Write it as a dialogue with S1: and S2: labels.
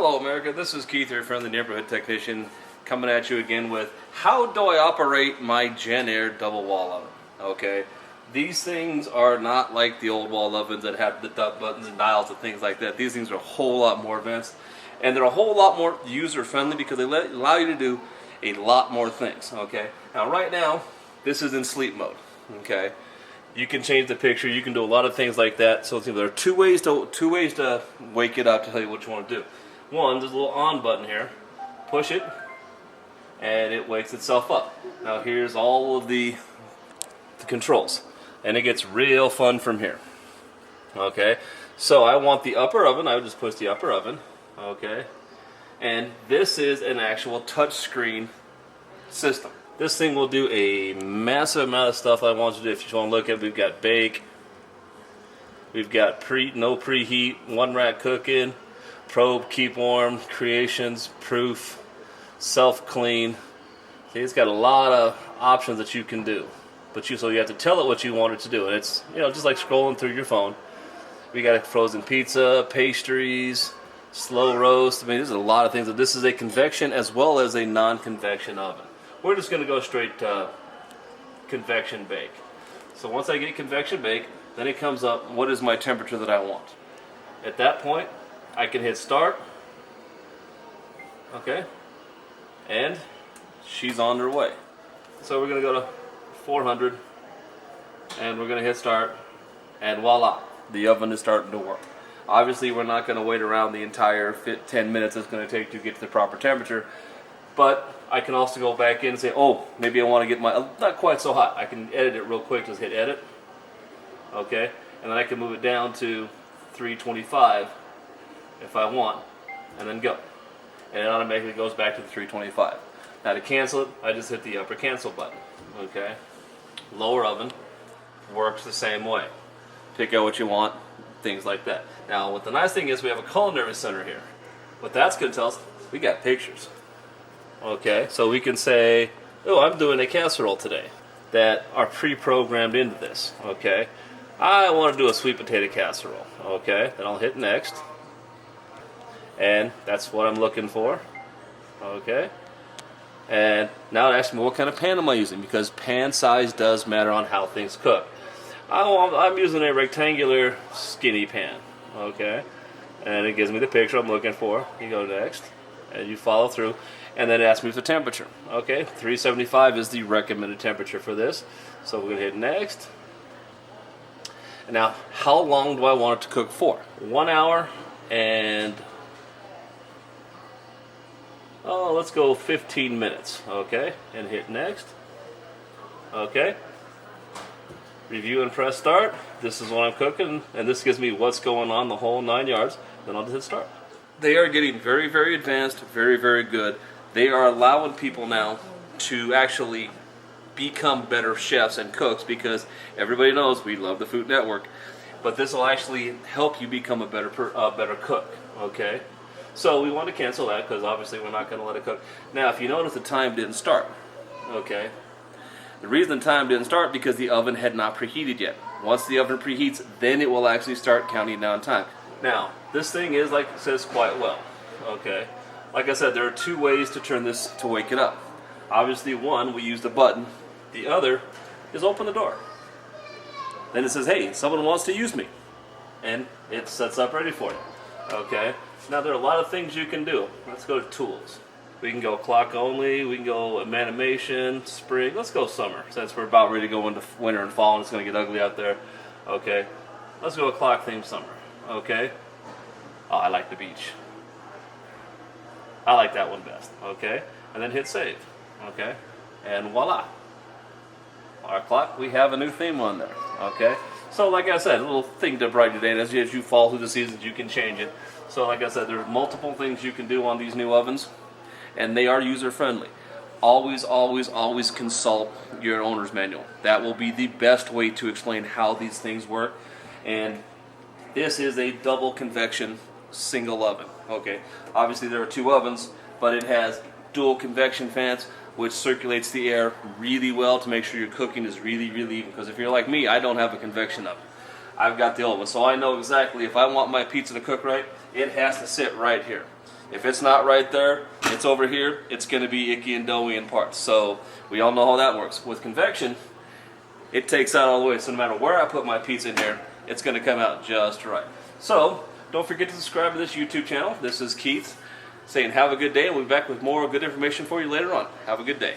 S1: Hello America, this is Keith, your friendly neighborhood technician, coming at you again with how do I operate my Jenn-Air double wall oven. Okay, these things are not like the old wall ovens that have the buttons and dials and things like that. These things are a whole lot more advanced, and they're a whole lot more user friendly because they allow you to do a lot more things. Okay, now right now this is in sleep mode. Okay, you can change the picture, you can do a lot of things like that. So there are two ways to wake it up to tell you what you want to do. One, there's a little on button here. Push it, and it wakes itself up. Now here's all of the controls, and it gets real fun from here. Okay, so I want the upper oven. I would just push the upper oven. Okay, and this is an actual touch screen system. This thing will do a massive amount of stuff I want you to do. If you want to look at it, we've got bake, we've got no preheat, one rack cooking, probe, keep warm, creations, proof, self-clean. See, it's got a lot of options that you can do. So you have to tell it what you want it to do. And it's, just like scrolling through your phone. We got a frozen pizza, pastries, slow roast. I mean, there's a lot of things. This is a convection as well as a non-convection oven. We're just going to go straight to convection bake. So once I get convection bake, then it comes up, what is my temperature that I want? At that point, I can hit start. Okay, and she's on her way. So we're going to go to 400, and we're going to hit start, and voila, the oven is starting to work. Obviously, we're not going to wait around the entire 10 minutes it's going to take to get to the proper temperature, but I can also go back in and say, oh, maybe I want to get my, not quite so hot. I can edit it real quick, just hit edit. Okay, and then I can move it down to 325 if I want, and then go. And it automatically goes back to the 325. Now to cancel it, I just hit the upper cancel button. Okay, lower oven works the same way. Pick out what you want, things like that. Now what the nice thing is, we have a culinary center here. What that's going to tell us, we got pictures. Okay, so we can say, oh, I'm doing a casserole today, that are pre-programmed into this. Okay, I want to do a sweet potato casserole. Okay, then I'll hit next, and that's what I'm looking for. Okay, and now it asks me what kind of pan am I using, because pan size does matter on how things cook. I'm using a rectangular skinny pan. Okay, and it gives me the picture I'm looking for. You go next, and you follow through, and then it asks me for the temperature. Okay, 375 is the recommended temperature for this. So we're going to hit next. And now, how long do I want it to cook for? 1 hour and, let's go 15 minutes. Okay, and hit next. Okay, review and press start. This is what I'm cooking, and this gives me what's going on, the whole 9 yards. Then I'll just hit start. They are getting very, very advanced, very, very good. They are allowing people now to actually become better chefs and cooks, because everybody knows we love the Food Network, but this will actually help you become a better cook. Okay, so we want to cancel that because obviously we're not going to let it cook. Now, if you notice, the time didn't start. Okay, the reason the time didn't start because the oven had not preheated yet. Once the oven preheats, then it will actually start counting down time. Now, this thing is, like it says, quite well. Okay, like I said, there are two ways to turn this to wake it up. Obviously, one, we use the button. The other is open the door. Then it says, hey, someone wants to use me. And it sets up ready for you. Okay, now there are a lot of things you can do. Let's go to tools. We can go clock only, we can go animation, spring. Let's go summer, since we're about ready to go into winter and fall and it's going to get ugly out there. Okay, let's go clock theme summer. Okay, oh, I like the beach. I like that one best. Okay, and then hit save. Okay, and voila. Our clock, we have a new theme on there. Okay, so like I said, a little thing to brighten your day. As you fall through the seasons, you can change it. So like I said, there's multiple things you can do on these new ovens, and they are user friendly. Always, always, always consult your owner's manual. That will be the best way to explain how these things work. And this is a double convection single oven. Okay, obviously there are two ovens, but it has dual convection fans, which circulates the air really well to make sure your cooking is really, really even. Because if you're like me, I don't have a convection oven. I've got the old one, so I know exactly if I want my pizza to cook right, it has to sit right here. If it's not right there, it's over here, it's going to be icky and doughy in parts. So we all know how that works. With convection, it takes out all the way. So no matter where I put my pizza in here, it's going to come out just right. So don't forget to subscribe to this YouTube channel. This is Keith saying have a good day. We'll be back with more good information for you later on. Have a good day.